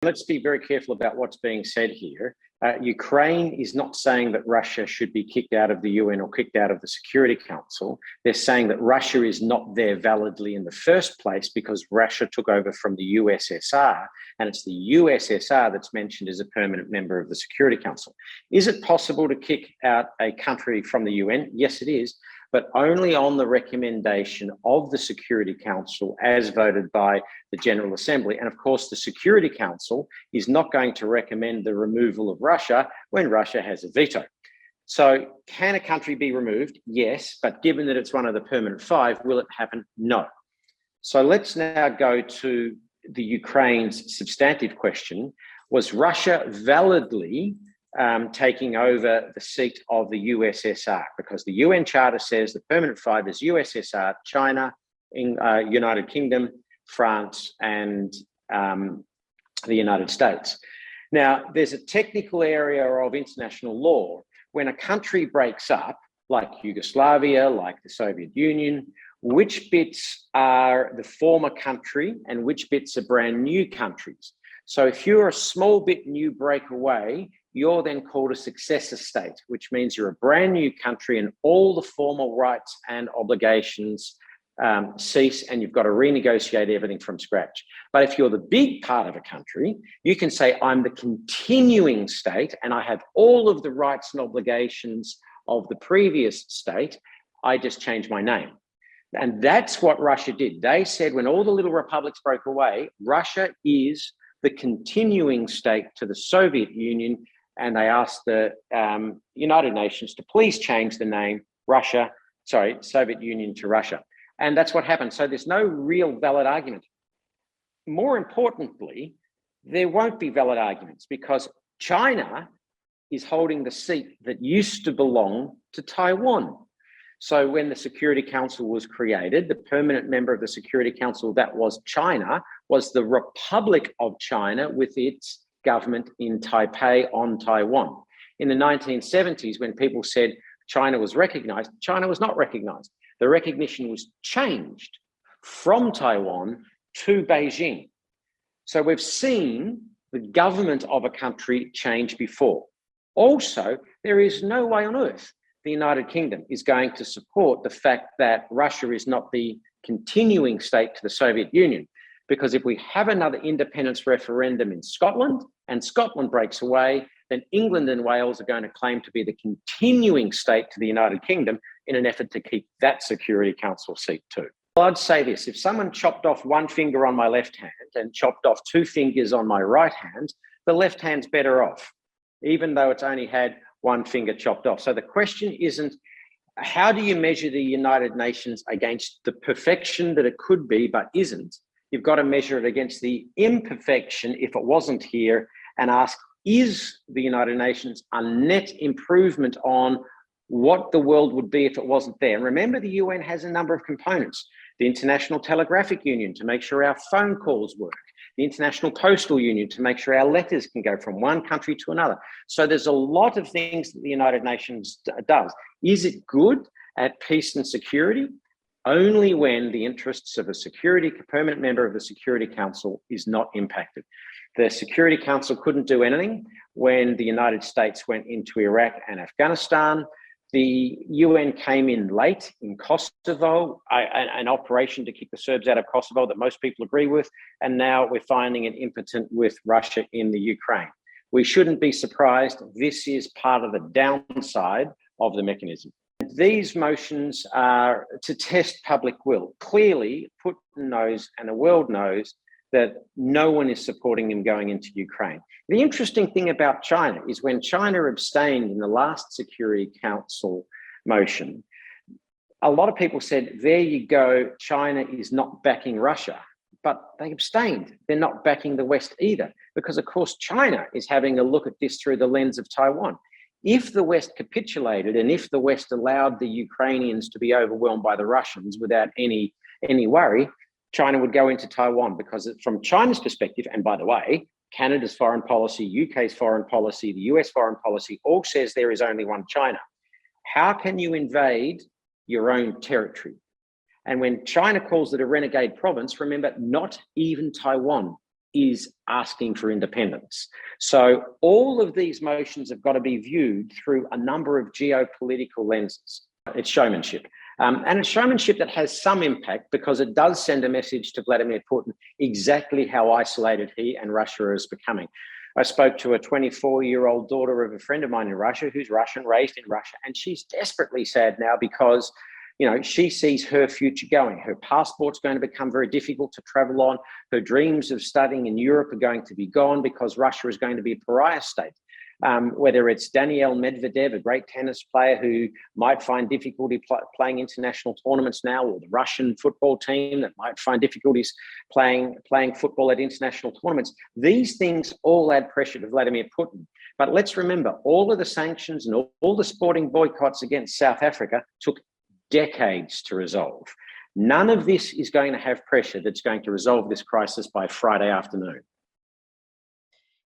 Let's be very careful about what's being said here. Ukraine is not saying that Russia should be kicked out of the UN or kicked out of the Security Council. They're saying that Russia is not there validly in the first place because Russia took over from the USSR, and it's the USSR that's mentioned as a permanent member of the Security Council. Is it possible to kick out a country from the UN? Yes, it is, but only on the recommendation of the Security Council as voted by the General Assembly. And of course, the Security Council is not going to recommend the removal of Russia when Russia has a veto. So can a country be removed? Yes, but given that it's one of the permanent five, will it happen? No. So let's now go to the Ukraine's substantive question. Was Russia validly taking over the seat of the USSR? Because the UN Charter says the permanent five is USSR, China, United Kingdom, France, and the United States. Now, there's a technical area of international law. When a country breaks up, like Yugoslavia, like the Soviet Union, which bits are the former country and which bits are brand new countries? So if you're a small bit new breakaway, you're then called a successor state, which means you're a brand new country and all the formal rights and obligations cease, and you've got to renegotiate everything from scratch. But if you're the big part of a country, you can say, I'm the continuing state and I have all of the rights and obligations of the previous state. I just changed my name. And that's what Russia did. They said when all the little republics broke away, Russia is the continuing state to the Soviet Union, and they asked the United Nations to please change the name Soviet Union to Russia. And that's what happened. So there's no real valid argument. More importantly, there won't be valid arguments because China is holding the seat that used to belong to Taiwan. So when the Security Council was created, the permanent member of the Security Council that was China was the Republic of China with its government in Taipei on Taiwan. In the 1970s, when people said China was recognized, China was not recognized. The recognition was changed from Taiwan to Beijing. So we've seen the government of a country change before. Also, there is no way on earth the United Kingdom is going to support the fact that Russia is not the continuing state to the Soviet Union. Because if we have another independence referendum in Scotland and Scotland breaks away, then England and Wales are going to claim to be the continuing state to the United Kingdom in an effort to keep that Security Council seat too. Well, I'd say this, if someone chopped off one finger on my left hand and chopped off two fingers on my right hand, the left hand's better off, even though it's only had one finger chopped off. So the question isn't, how do you measure the United Nations against the perfection that it could be but isn't? You've got to measure it against the imperfection if it wasn't here and ask, is the United Nations a net improvement on what the world would be if it wasn't there? And remember, the UN has a number of components. The International Telegraphic Union to make sure our phone calls work. The International Postal Union to make sure our letters can go from one country to another. So there's a lot of things that the United Nations does. Is it good at peace and security? Only when the interests of a permanent member of the Security Council is not impacted. The Security Council couldn't do anything when the United States went into Iraq and Afghanistan. The UN came in late in Kosovo, an operation to kick the Serbs out of Kosovo that most people agree with, and now we're finding it impotent with Russia in the Ukraine. We shouldn't be surprised. This is part of the downside of the mechanism. These motions are to test public will. Clearly, Putin knows and the world knows that no one is supporting him going into Ukraine. The interesting thing about China is when China abstained in the last Security Council motion, a lot of people said, there you go, China is not backing Russia. But they abstained. They're not backing the West either, because of course China is having a look at this through the lens of Taiwan. If the West capitulated and if the West allowed the Ukrainians to be overwhelmed by the Russians without any worry, China would go into Taiwan, because from China's perspective, and by the way, Canada's foreign policy, UK's foreign policy, the US foreign policy all says there is only one China. How can you invade your own territory? And when China calls it a renegade province, remember, not even Taiwan is asking for independence. So all of these motions have got to be viewed through a number of geopolitical lenses. It's showmanship. And it's showmanship that has some impact because it does send a message to Vladimir Putin exactly how isolated he and Russia is becoming. I spoke to a 24-year-old daughter of a friend of mine in Russia who's Russian, raised in Russia, and she's desperately sad now because she sees her future going. Her passport's going to become very difficult to travel on. Her dreams of studying in Europe are going to be gone because Russia is going to be a pariah state. Whether it's Daniil Medvedev, a great tennis player who might find difficulty playing international tournaments now, or the Russian football team that might find difficulties playing football at international tournaments. These things all add pressure to Vladimir Putin. But let's remember, all of the sanctions and all the sporting boycotts against South Africa took decades to resolve. None of this is going to have pressure that's going to resolve this crisis by Friday afternoon.